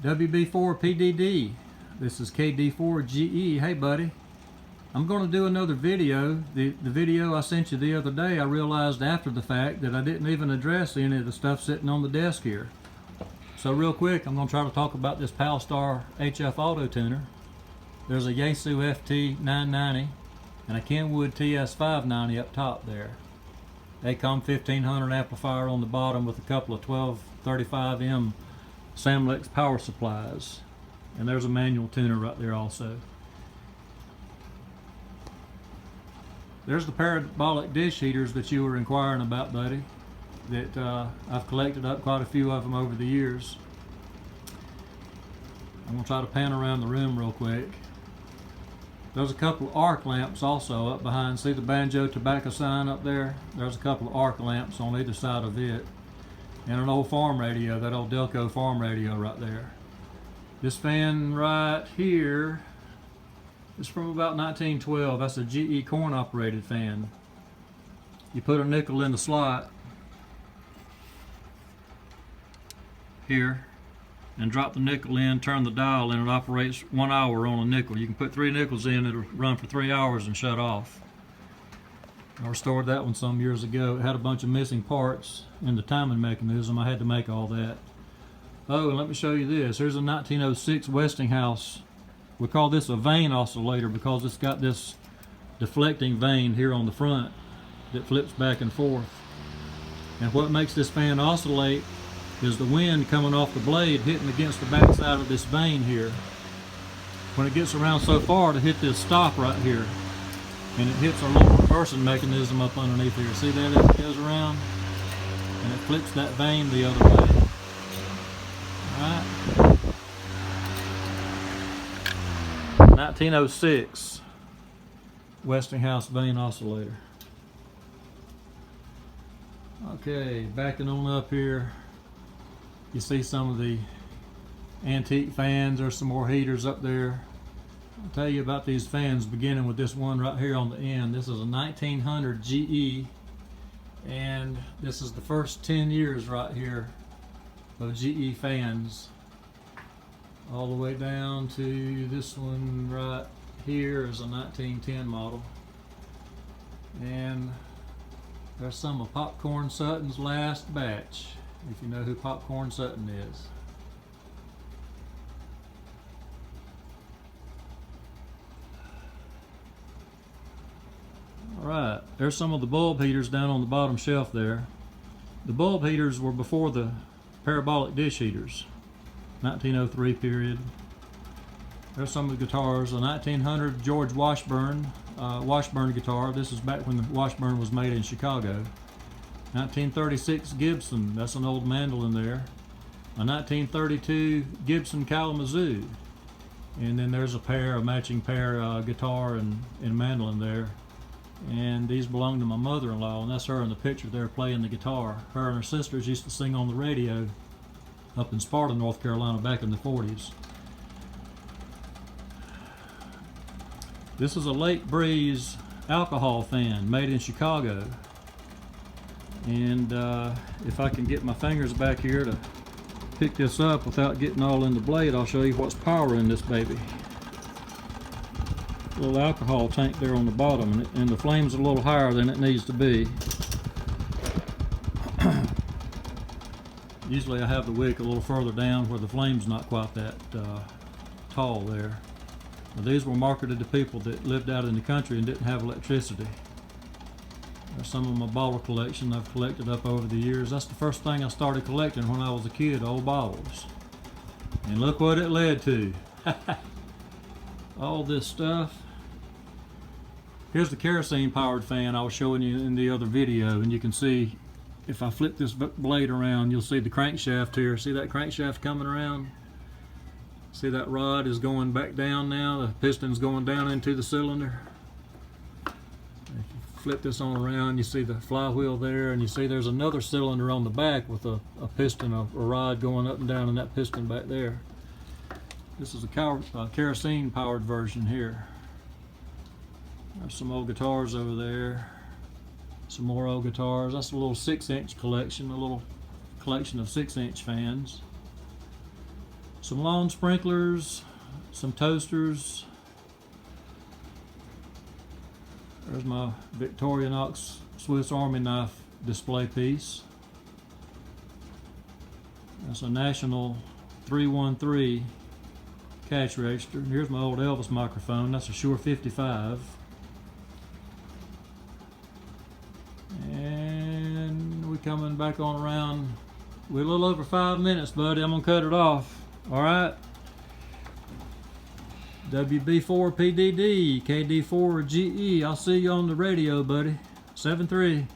WB4PDD. This is KD4GE. Hey buddy, I'm going to do another video. The video I sent you the other day, I realized after the fact that I didn't even address any of the stuff sitting on the desk here. So real quick, I'm going to try to talk about this Palstar HF Auto Tuner. There's a Yaesu FT990 and a Kenwood TS590 up top there. ACOM 1500 amplifier on the bottom with a couple of 1235M Samlex power supplies. And there's a manual tuner right there also. There's the parabolic dish heaters that you were inquiring about, buddy, that I've collected up quite a few of them over the years. I'm going to try to pan around the room real quick. There's a couple of arc lamps also up behind. See the Banjo Tobacco sign up there? There's a couple of arc lamps on either side of it. And an old farm radio, that old Delco farm radio right there. This fan right here is from about 1912. That's a GE corn operated fan. You put a nickel in the slot here and drop the nickel in, turn the dial, and it operates 1 hour on a nickel. You can put 3 nickels in, it'll run for 3 hours and shut off. I restored that one some years ago. It had a bunch of missing parts in the timing mechanism. I had to make all that. Oh, and let me show you this. Here's a 1906 Westinghouse. We call this a vane oscillator because it's got this deflecting vane here on the front that flips back and forth. And what makes this fan oscillate is the wind coming off the blade hitting against the back side of this vane here. When it gets around so far to hit this stop right here, and it hits our little reversing mechanism up underneath here. See that as it goes around? And it flips that vane the other way. Alright. 1906 Westinghouse vane oscillator. Okay, backing on up here, you see some of the antique fans. There's some more heaters up there. I'll tell you about these fans, beginning with this one right here on the end. This is a 1900 GE, and this is the first 10 years right here of GE fans, all the way down to this one right here is a 1910 model. And there's some of Popcorn Sutton's last batch, if you know who Popcorn Sutton is. Alright, there's some of the bulb heaters down on the bottom shelf there. The bulb heaters were before the parabolic dish heaters, 1903 period. There's some of the guitars. A 1900 George Washburn guitar. This is back when the Washburn was made in Chicago. 1936 Gibson. That's an old mandolin there. A 1932 Gibson Kalamazoo. And then there's a matching pair guitar and mandolin there. And these belong to my mother-in-law, and that's her in the picture there playing the guitar. Her and her sisters used to sing on the radio up in Sparta, North Carolina back in the 40s. This is a Lake Breeze alcohol fan made in Chicago. And if I can get my fingers back here to pick this up without getting all in the blade, I'll show you what's powering this baby. Little alcohol tank there on the bottom, and the flame's a little higher than it needs to be. Usually I have the wick a little further down where the flame's not quite that tall there. Well, these were marketed to people that lived out in the country and didn't have electricity. There's some of my bottle collection I've collected up over the years. That's the first thing I started collecting when I was a kid, old bottles. And look what it led to. All this stuff. Here's the kerosene powered fan I was showing you in the other video, and you can see if I flip this blade around, you'll see the crankshaft here. See that crankshaft coming around? See that rod is going back down now. The piston's going down into the cylinder. If you flip this on around, you see the flywheel there, and you see there's another cylinder on the back with a piston, a rod going up and down in that piston back there. This is a kerosene powered version here. There's some old guitars over there. Some more old guitars. That's a little 6-inch collection, a little collection of 6-inch fans. some lawn sprinklers, some toasters. There's my Victorinox Swiss Army knife display piece. That's a National 313 cash register. Here's my old Elvis microphone. That's a Shure 55. And we're coming back on around. We're a little over 5 minutes, buddy. I'm gonna cut it off. All right. WB4PDD, KD4GE. I'll see you on the radio, buddy. 7-3.